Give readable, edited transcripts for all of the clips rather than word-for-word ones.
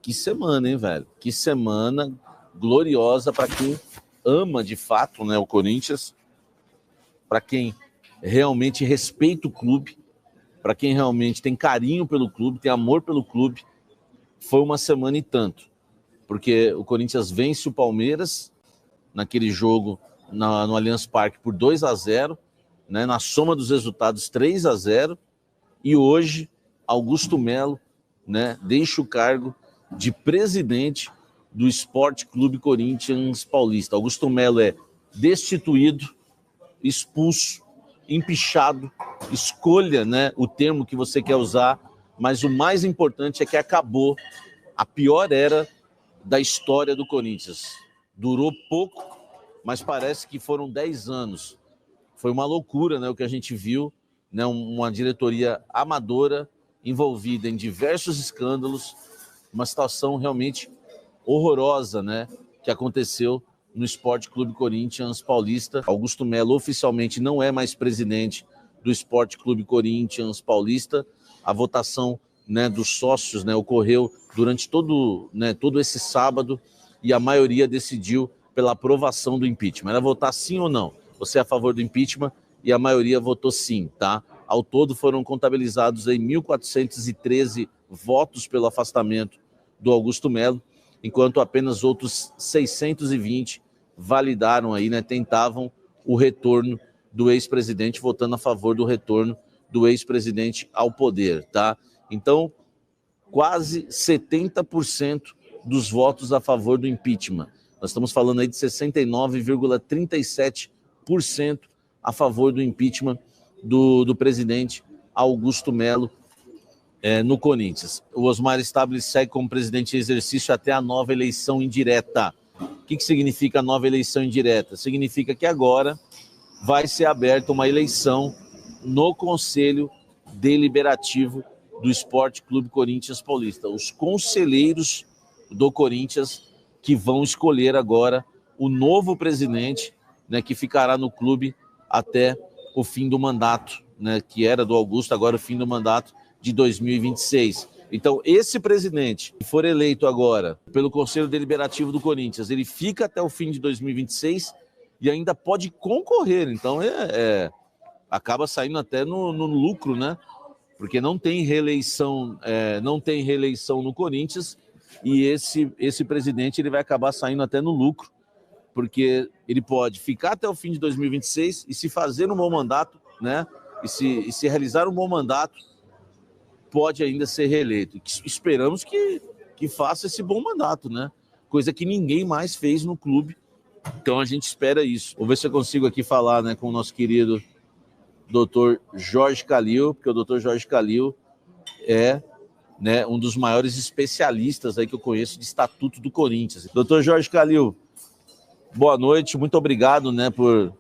Que semana, hein, velho? Que semana gloriosa para quem ama de fato, né, o Corinthians, para quem realmente respeita o clube, para quem realmente tem carinho pelo clube, tem amor pelo clube. Foi uma semana e tanto, porque o Corinthians vence o Palmeiras naquele jogo no Allianz Parque por 2-0, né, na soma dos resultados 3-0, e hoje Augusto Melo, né, deixa o cargo de presidente do Sport Clube Corinthians Paulista. Augusto Melo é destituído, expulso, empichado, escolha, né, o termo que você quer usar, mas o mais importante é que acabou a pior era da história do Corinthians. Durou pouco, mas parece que foram 10 anos. Foi uma loucura, né, o que a gente viu, né, uma diretoria amadora, envolvida em diversos escândalos, uma situação realmente horrorosa, né, que aconteceu no Sport Clube Corinthians Paulista. Augusto Melo oficialmente não é mais presidente do Sport Clube Corinthians Paulista. A votação, né, dos sócios, né, ocorreu durante todo esse sábado e a maioria decidiu pela aprovação do impeachment. Era votar sim ou não? Você é a favor do impeachment e a maioria votou sim, tá? Ao todo foram contabilizados aí 1.413 votos pelo afastamento do Augusto Melo, enquanto apenas outros 620 validaram aí, né, tentavam o retorno do ex-presidente, votando a favor do retorno do ex-presidente ao poder, tá? Então, quase 70% dos votos a favor do impeachment. Nós estamos falando aí de 69,37% a favor do impeachment do presidente Augusto Melo no Corinthians. O Osmar Stabile segue como presidente em exercício até a nova eleição indireta. O que significa a nova eleição indireta? Significa que agora vai ser aberta uma eleição no Conselho Deliberativo do Sport Clube Corinthians Paulista. Os conselheiros do Corinthians que vão escolher agora o novo presidente, né, que ficará no clube até o fim do mandato, né, que era do Augusto, agora o fim do mandato de 2026. Então, esse presidente que for eleito agora pelo Conselho Deliberativo do Corinthians, ele fica até o fim de 2026 e ainda pode concorrer. Então, acaba saindo até no lucro, né? Porque não tem reeleição, no Corinthians, e esse presidente ele vai acabar saindo até no lucro, porque ele pode ficar até o fim de 2026 e se fazer um bom mandato, né? E se realizar um bom mandato, pode ainda ser reeleito. Esperamos que faça esse bom mandato, né? Coisa que ninguém mais fez no clube. Então a gente espera isso. Vou ver se eu consigo aqui falar, né, com o nosso querido Dr. Jorge Calil, porque o Dr. Jorge Calil é, né, um dos maiores especialistas aí que eu conheço de Estatuto do Corinthians. Dr. Jorge Calil, boa noite, muito obrigado, né, por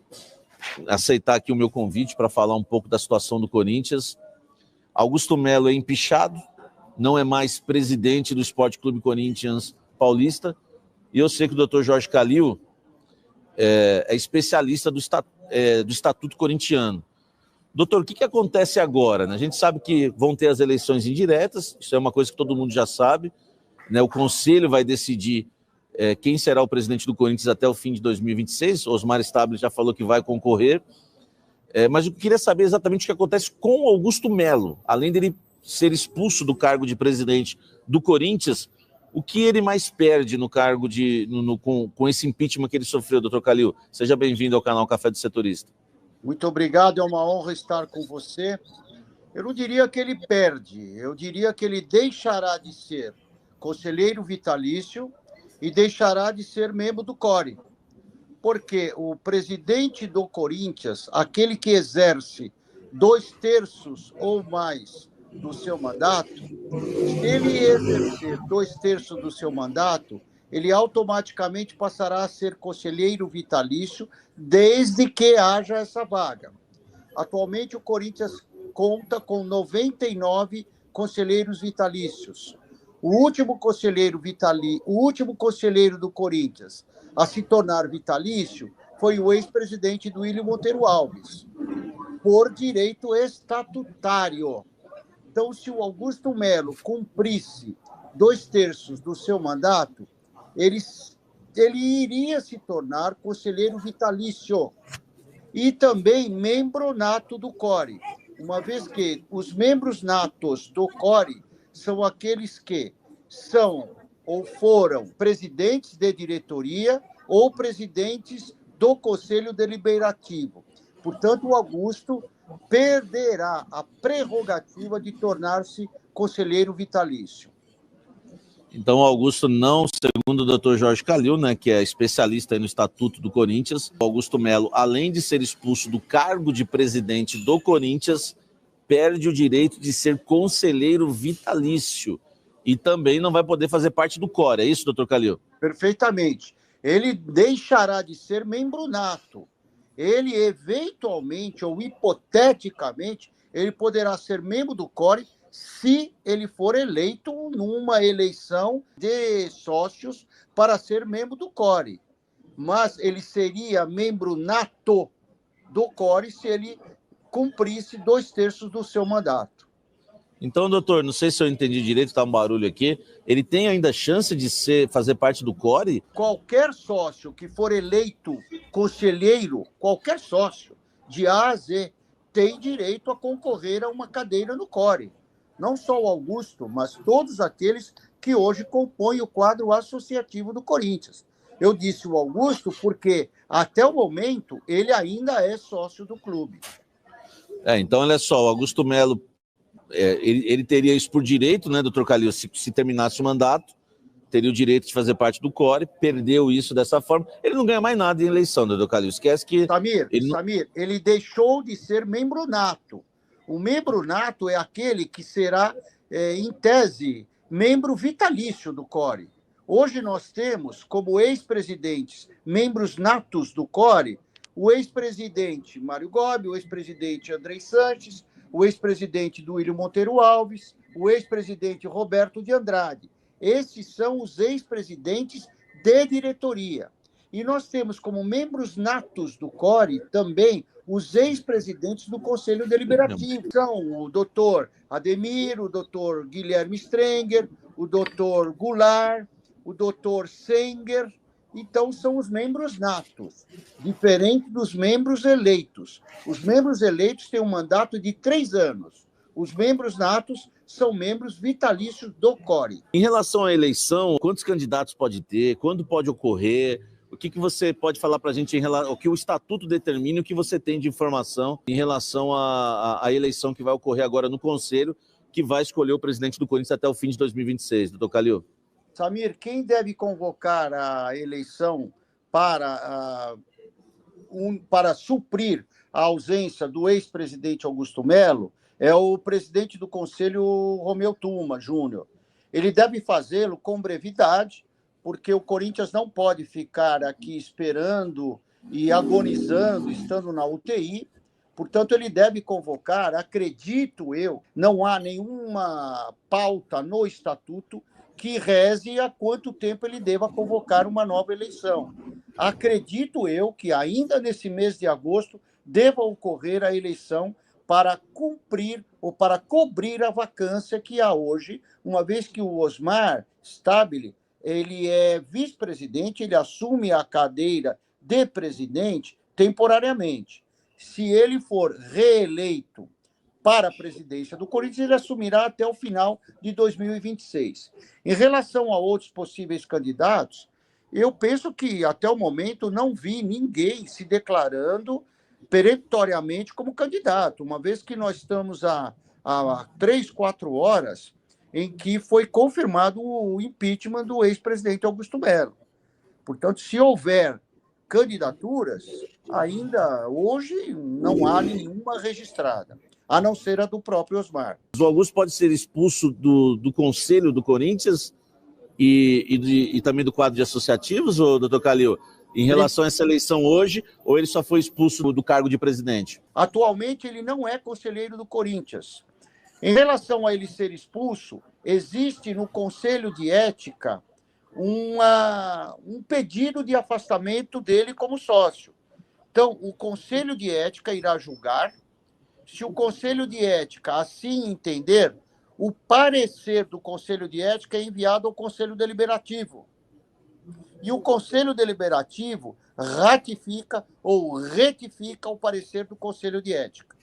aceitar aqui o meu convite para falar um pouco da situação do Corinthians. Augusto Melo é empichado, não é mais presidente do Sport Clube Corinthians Paulista, e eu sei que o Dr. Jorge Calil é especialista do Estatuto Corintiano. Doutor, o que acontece agora? A gente sabe que vão ter as eleições indiretas, isso é uma coisa que todo mundo já sabe, né? O Conselho vai decidir quem será o presidente do Corinthians até o fim de 2026, Osmar Stabile já falou que vai concorrer, mas eu queria saber exatamente o que acontece com o Augusto Melo, além dele ser expulso do cargo de presidente do Corinthians, o que ele mais perde no cargo com esse impeachment que ele sofreu, doutor Calil? Seja bem-vindo ao canal Café do Setorista. Muito obrigado, é uma honra estar com você. Eu não diria que ele perde, eu diria que ele deixará de ser conselheiro vitalício e deixará de ser membro do CORE. Porque o presidente do Corinthians, aquele que exerce 2/3 ou mais do seu mandato, se ele exercer 2/3 do seu mandato, ele automaticamente passará a ser conselheiro vitalício, desde que haja essa vaga. Atualmente, o Corinthians conta com 99 conselheiros vitalícios. O último conselheiro do Corinthians a se tornar vitalício foi o ex-presidente Duílio Monteiro Alves, por direito estatutário. Então, se o Augusto Melo cumprisse 2/3 do seu mandato, ele iria se tornar conselheiro vitalício e também membro nato do CORE, uma vez que os membros natos do CORE são aqueles que são ou foram presidentes de diretoria ou presidentes do Conselho Deliberativo. Portanto, o Augusto perderá a prerrogativa de tornar-se conselheiro vitalício. Então, o Augusto não, segundo o doutor Jorge Calil, né, que é especialista no Estatuto do Corinthians, o Augusto Melo, além de ser expulso do cargo de presidente do Corinthians, perde o direito de ser conselheiro vitalício e também não vai poder fazer parte do CORE. É isso, doutor Calil? Perfeitamente. Ele deixará de ser membro nato. Ele, eventualmente ou hipoteticamente, ele poderá ser membro do CORE se ele for eleito numa eleição de sócios para ser membro do CORE. Mas ele seria membro nato do CORE se ele cumprisse 2/3 do seu mandato. Então, doutor, não sei se eu entendi direito, está um barulho aqui, ele tem ainda chance de fazer parte do CORE? Qualquer sócio que for eleito conselheiro, qualquer sócio, de A a Z, tem direito a concorrer a uma cadeira no CORE. Não só o Augusto, mas todos aqueles que hoje compõem o quadro associativo do Corinthians. Eu disse o Augusto porque, até o momento, ele ainda é sócio do clube. Então, olha só, o Augusto Melo, ele teria isso por direito, né, doutor Calil, se terminasse o mandato, teria o direito de fazer parte do CORE, perdeu isso dessa forma, ele não ganha mais nada em eleição, doutor Calil, esquece que... Samir, ele deixou de ser membro nato. O membro nato é aquele que será, em tese, membro vitalício do CORE. Hoje nós temos, como ex-presidentes, membros natos do CORE, o ex-presidente Mário Gobi, o ex-presidente Andrei Sanches, o ex-presidente Duílio Monteiro Alves, o ex-presidente Roberto de Andrade. Esses são os ex-presidentes de diretoria. E nós temos como membros natos do CORE também os ex-presidentes do Conselho Deliberativo. São o doutor Ademir, o doutor Guilherme Strenger, o doutor Goulart, o doutor Senger. Então, são os membros natos, diferente dos membros eleitos. Os membros eleitos têm um mandato de 3 anos. Os membros natos são membros vitalícios do CORE. Em relação à eleição, quantos candidatos pode ter? Quando pode ocorrer? O que você pode falar para a gente em relação ao que o Estatuto determina, o que você tem de informação em relação à eleição que vai ocorrer agora no Conselho, que vai escolher o presidente do Corinthians até o fim de 2026, doutor Calil? Samir, quem deve convocar a eleição para suprir a ausência do ex-presidente Augusto Melo é o presidente do Conselho, Romeu Tuma Júnior. Ele deve fazê-lo com brevidade, porque o Corinthians não pode ficar aqui esperando e agonizando, estando na UTI. Portanto, ele deve convocar, acredito eu, não há nenhuma pauta no Estatuto que reze há quanto tempo ele deva convocar uma nova eleição. Acredito eu que ainda nesse mês de agosto deva ocorrer a eleição para cumprir ou para cobrir a vacância que há hoje, uma vez que o Osmar Stabile, ele é vice-presidente, ele assume a cadeira de presidente temporariamente. Se ele for reeleito para a presidência do Corinthians, ele assumirá até o final de 2026. Em relação a outros possíveis candidatos, eu penso que, até o momento, não vi ninguém se declarando peremptoriamente como candidato, uma vez que nós estamos há 3, 4 horas em que foi confirmado o impeachment do ex-presidente Augusto Melo. Portanto, se houver candidaturas, ainda hoje não há nenhuma registrada, a não ser a do próprio Osmar. O Augusto pode ser expulso do Conselho do Corinthians e também do quadro de associativos, ou, doutor Calil, em relação a essa eleição hoje, ou ele só foi expulso do cargo de presidente? Atualmente, ele não é conselheiro do Corinthians. Em relação a ele ser expulso, existe no Conselho de Ética um pedido de afastamento dele como sócio. Então, o Conselho de Ética irá julgar. Se o Conselho de Ética assim entender, o parecer do Conselho de Ética é enviado ao Conselho Deliberativo. E o Conselho Deliberativo ratifica ou retifica o parecer do Conselho de Ética.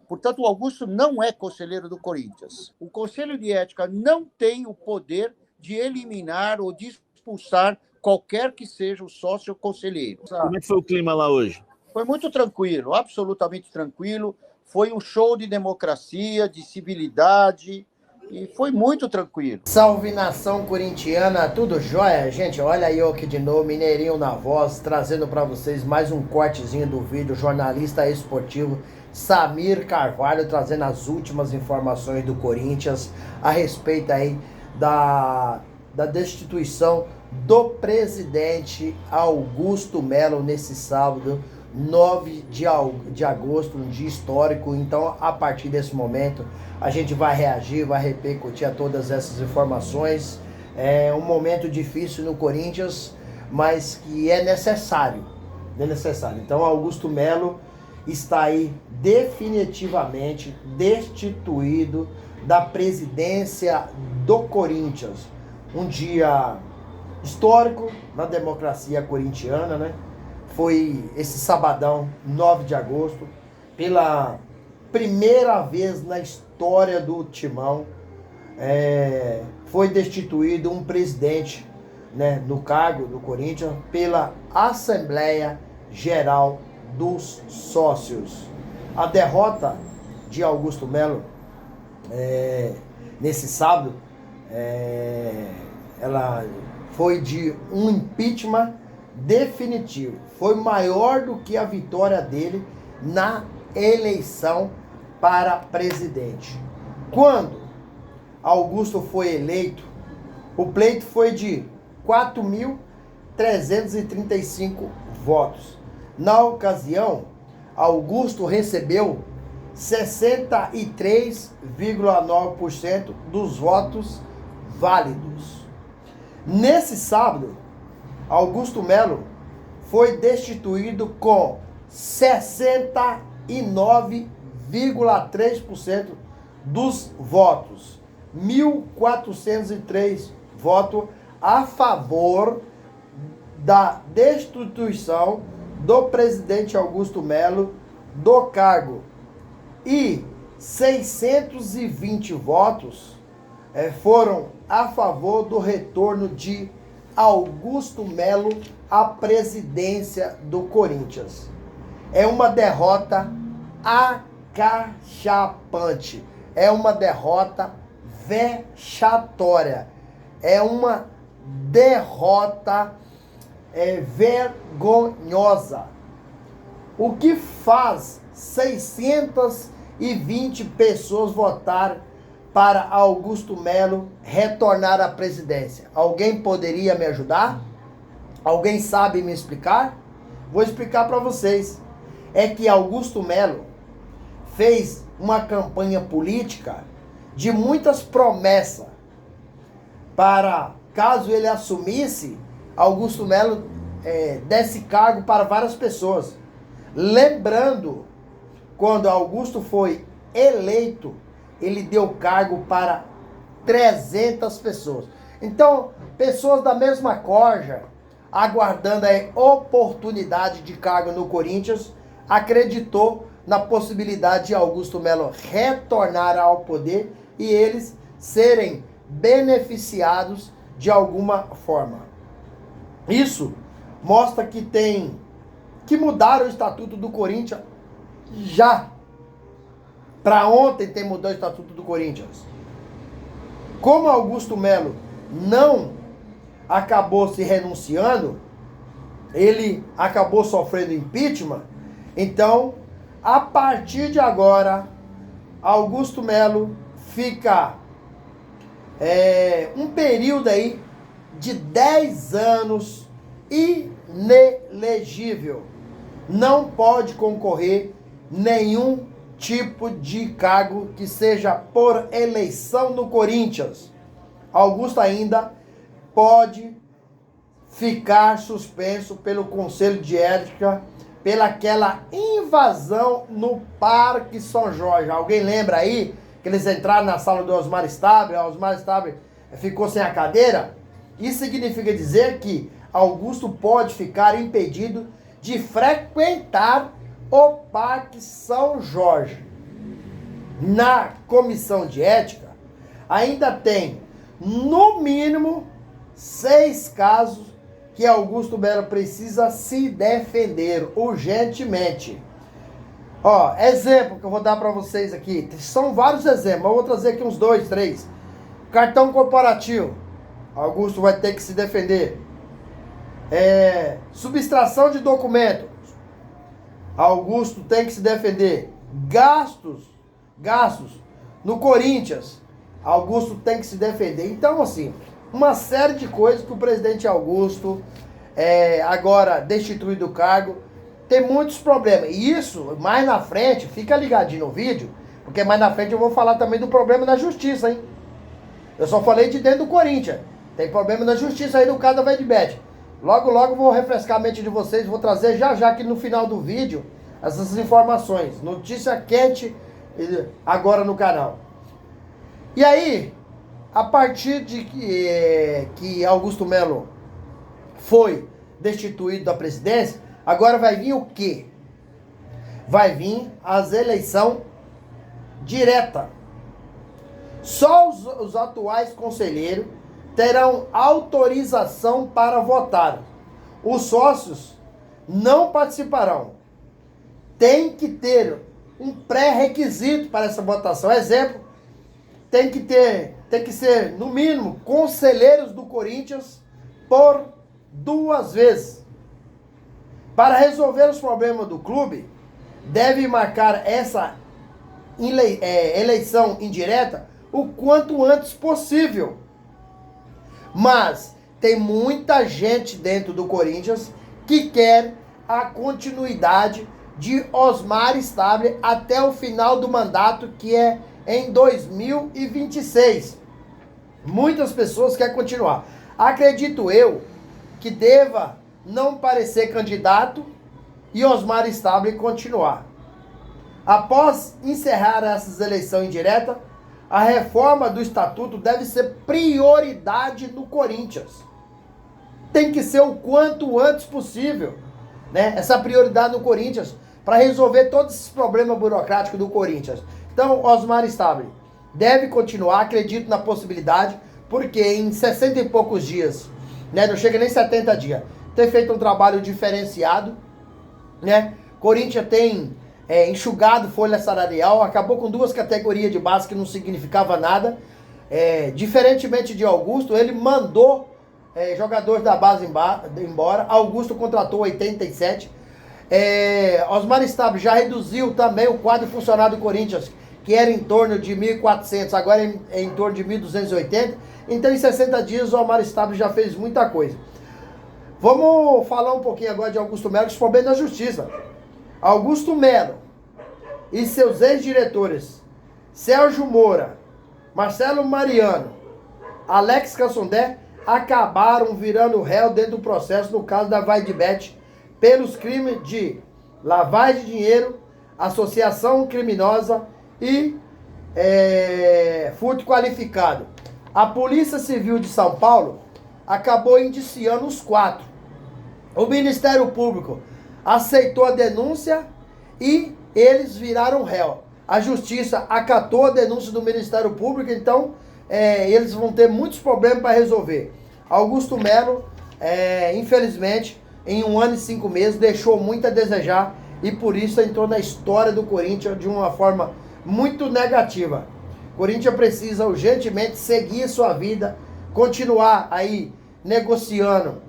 Portanto, o Augusto não é conselheiro do Corinthians. O Conselho de Ética não tem o poder de eliminar ou de expulsar qualquer que seja o sócio conselheiro. Como é que foi o clima lá hoje? Foi muito tranquilo, absolutamente tranquilo. Foi um show de democracia, de civilidade, e foi muito tranquilo. Salve nação corintiana, tudo jóia? Gente, olha aí eu aqui de novo, Mineirinho na voz, trazendo para vocês mais um cortezinho do vídeo, jornalista esportivo Samir Carvalho, trazendo as últimas informações do Corinthians a respeito aí da destituição do presidente Augusto Melo nesse sábado, 9 de agosto, um dia histórico. Então, a partir desse momento, a gente vai reagir, vai repercutir a todas essas informações. É um momento difícil no Corinthians, mas que é necessário. É necessário. Então, Augusto Melo está aí definitivamente destituído da presidência do Corinthians. Um dia histórico na democracia corintiana, né? Foi esse sabadão, 9 de agosto, pela primeira vez na história do Timão, foi destituído um presidente, né, no cargo do Corinthians pela Assembleia Geral dos Sócios. A derrota de Augusto Melo nesse sábado, ela foi de um impeachment definitivo. Foi maior do que a vitória dele na eleição para presidente. Quando Augusto foi eleito, o pleito foi de 4.335 votos. Na ocasião, Augusto recebeu 63,9% dos votos válidos. Nesse sábado, Augusto Melo foi destituído com 69,3% dos votos. 1.403 votos a favor da destituição do presidente Augusto Melo do cargo. E 620 votos foram a favor do retorno de Augusto Melo à presidência do Corinthians. É uma derrota acachapante. É uma derrota vexatória. É uma derrota vergonhosa. O que faz 620 pessoas votar para Augusto Melo retornar à presidência? Alguém poderia me ajudar? Alguém sabe me explicar? Vou explicar para vocês. É que Augusto Melo fez uma campanha política de muitas promessas para, caso ele assumisse, Augusto Melo desse cargo para várias pessoas. Lembrando, quando Augusto foi eleito, ele deu cargo para 300 pessoas. Então, pessoas da mesma corja, aguardando a oportunidade de cargo no Corinthians, acreditou na possibilidade de Augusto Melo retornar ao poder e eles serem beneficiados de alguma forma. Isso mostra que tem que mudar o estatuto do Corinthians já. Para ontem tem mudado o estatuto do Corinthians. Como Augusto Melo não acabou se renunciando, ele acabou sofrendo impeachment, então, a partir de agora, Augusto Melo fica um período aí de 10 anos inelegível. Não pode concorrer nenhum tipo de cargo que seja por eleição no Corinthians. Augusto ainda pode ficar suspenso pelo Conselho de Ética pelaquela invasão no Parque São Jorge. Alguém lembra aí que eles entraram na sala do Osmar Stabile, o Osmar Stabile ficou sem a cadeira, isso significa dizer que Augusto pode ficar impedido de frequentar o Parque São Jorge. Na comissão de ética, ainda tem, no mínimo, 6 casos que Augusto Melo precisa se defender urgentemente. Ó, exemplo que eu vou dar para vocês aqui. São vários exemplos, eu vou trazer aqui uns 2, 3. Cartão corporativo. Augusto vai ter que se defender. Subtração de documentos. Augusto tem que se defender. Gastos no Corinthians. Augusto tem que se defender. Então, assim, uma série de coisas que o presidente Augusto, agora destituído do cargo, tem muitos problemas. E isso, mais na frente, fica ligadinho no vídeo, porque mais na frente eu vou falar também do problema da justiça, hein? Eu só falei de dentro do Corinthians. Tem problema na justiça aí no caso da Vedbet. Logo, logo vou refrescar a mente de vocês, vou trazer já aqui no final do vídeo essas informações. Notícia quente agora no canal. E aí, a partir de que Augusto Melo foi destituído da presidência, agora vai vir o quê? Vai vir as eleições diretas. Só os atuais conselheiros terão autorização para votar. Os sócios não participarão. Tem que ter um pré-requisito para essa votação. Exemplo, tem que ser, no mínimo, conselheiros do Corinthians por 2 vezes. Para resolver os problemas do clube, deve marcar essa eleição indireta o quanto antes possível. Mas tem muita gente dentro do Corinthians que quer a continuidade de Osmar Stabile até o final do mandato, que é em 2026. Muitas pessoas querem continuar. Acredito eu que deva não parecer candidato e Osmar Stabile continuar. Após encerrar essas eleições indiretas, a reforma do estatuto deve ser prioridade no Corinthians. Tem que ser o quanto antes possível, né? Essa prioridade no Corinthians para resolver todos esses problemas burocráticos do Corinthians. Então, Osmar Stabile deve continuar, acredito na possibilidade, porque em 60 e poucos dias, né, não chega nem 70 dias, ter feito um trabalho diferenciado, né? Corinthians tem enxugado folha salarial, acabou com 2 categorias de base que não significava nada. Diferentemente de Augusto, ele mandou jogadores da base embora. Augusto contratou 87. Osmar Stabile já reduziu também o quadro funcionário do Corinthians, que era em torno de 1.400, agora é em torno de 1.280. Então, em 60 dias, o Osmar Stabile já fez muita coisa. Vamos falar um pouquinho agora de Augusto Melo, que os problemas da justiça. Augusto Melo e seus ex-diretores, Sérgio Moura, Marcelo Mariano, Alex Cassondé, acabaram virando réu dentro do processo no caso da Vedbet pelos crimes de lavagem de dinheiro, associação criminosa e furto qualificado. A Polícia Civil de São Paulo acabou indiciando os 4. O Ministério Público aceitou a denúncia e eles viraram réu. A Justiça acatou a denúncia do Ministério Público, então eles vão ter muitos problemas para resolver. Augusto Melo, infelizmente, em 1 ano e 5 meses, deixou muito a desejar e por isso entrou na história do Corinthians de uma forma muito negativa. O Corinthians precisa urgentemente seguir sua vida, continuar aí negociando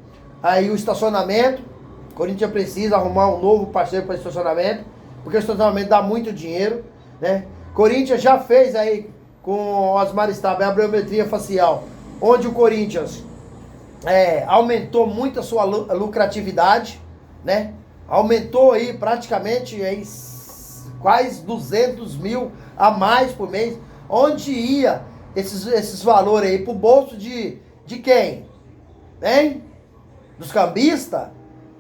aí o estacionamento. O Corinthians precisa arrumar um novo parceiro para estacionamento, porque o estacionamento dá muito dinheiro, né? Corinthians já fez aí com o Osmar Stabile a biometria facial, onde o Corinthians aumentou muito a sua lucratividade, né? Aumentou aí praticamente aí quase 200 mil a mais por mês. Onde ia esses valores aí pro bolso de quem? Hein? Dos cambistas?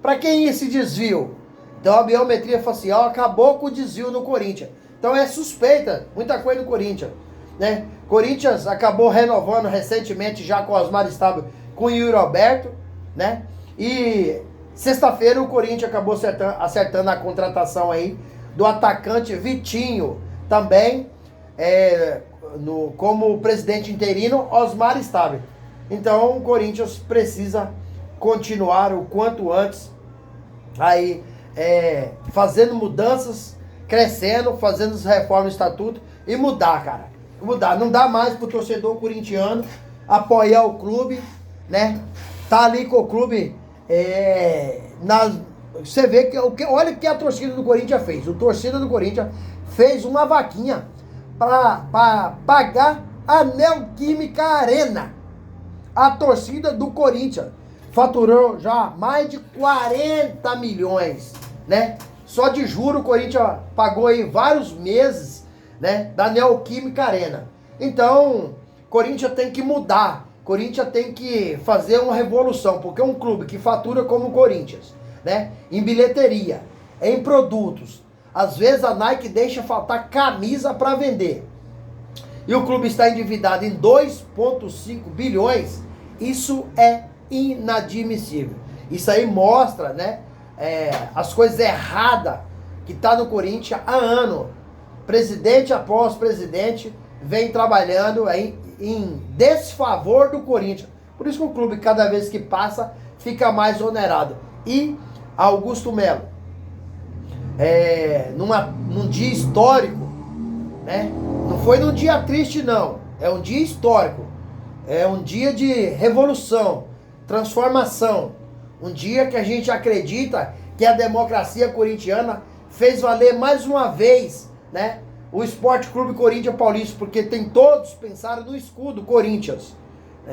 Para quem ia esse desvio? Então a biometria facial acabou com o desvio no Corinthians. Então é suspeita, muita coisa do Corinthians, né? Corinthians acabou renovando recentemente já com o Osmar Stabile, com o Yuri Alberto, né? E sexta-feira o Corinthians acabou acertando a contratação aí do atacante Vitinho, também como presidente interino Osmar Stabile. Então o Corinthians precisa continuar o quanto antes aí fazendo mudanças, crescendo, fazendo as reformas do estatuto e mudar, cara. Mudar. Não dá mais pro torcedor corintiano apoiar o clube, né? Tá ali com o clube você vê olha o que a torcida do Corinthians fez. A torcida do Corinthians fez uma vaquinha para pagar a Neoquímica Arena. A torcida do Corinthians faturou já mais de 40 milhões, né? Só de juro o Corinthians pagou aí vários meses, né, da Neoquímica Arena. Então, Corinthians tem que mudar. Corinthians tem que fazer uma revolução, porque é um clube que fatura como o Corinthians, né? Em bilheteria, em produtos. Às vezes a Nike deixa faltar camisa para vender. E o clube está endividado em 2,5 bilhões. Isso é inadmissível. Isso aí mostra, né, as coisas erradas que tá no Corinthians há ano. Presidente após presidente vem trabalhando aí em desfavor do Corinthians. Por isso que o clube, cada vez que passa, fica mais onerado. E Augusto Melo, num dia histórico, né? Não foi num dia triste, não. É um dia histórico. É um dia de revolução, transformação. Um dia que a gente acredita que a democracia corintiana fez valer mais uma vez, né, o Esporte Clube Corinthians Paulista, porque todos pensaram no escudo Corinthians.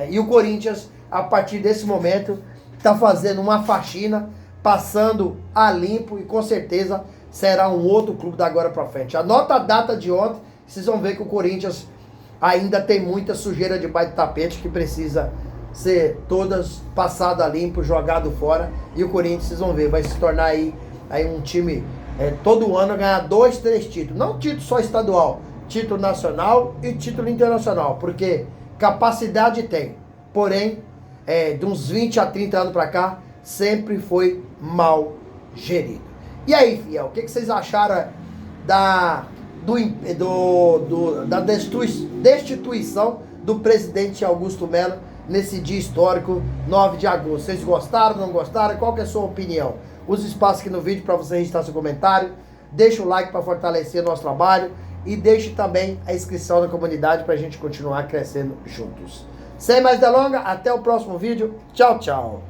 E o Corinthians, a partir desse momento, está fazendo uma faxina, passando a limpo e com certeza será um outro clube da agora para frente. Anota a data de ontem, vocês vão ver que o Corinthians ainda tem muita sujeira debaixo do tapete que precisa ser todas passada limpo, jogado fora. E o Corinthians, vocês vão ver, vai se tornar aí um time todo ano ganhar 2, 3 títulos. Não título só estadual, título nacional e título internacional, porque capacidade tem. Porém, de uns 20 a 30 anos para cá, sempre foi mal gerido. E aí, fiel, o que vocês acharam da destituição do presidente Augusto Melo nesse dia histórico, 9 de agosto? Vocês gostaram, não gostaram? Qual que é a sua opinião? Use o espaço aqui no vídeo para você registrar seu comentário. Deixa o like para fortalecer nosso trabalho. E deixe também a inscrição na comunidade para a gente continuar crescendo juntos. Sem mais delongas, até o próximo vídeo. Tchau, tchau.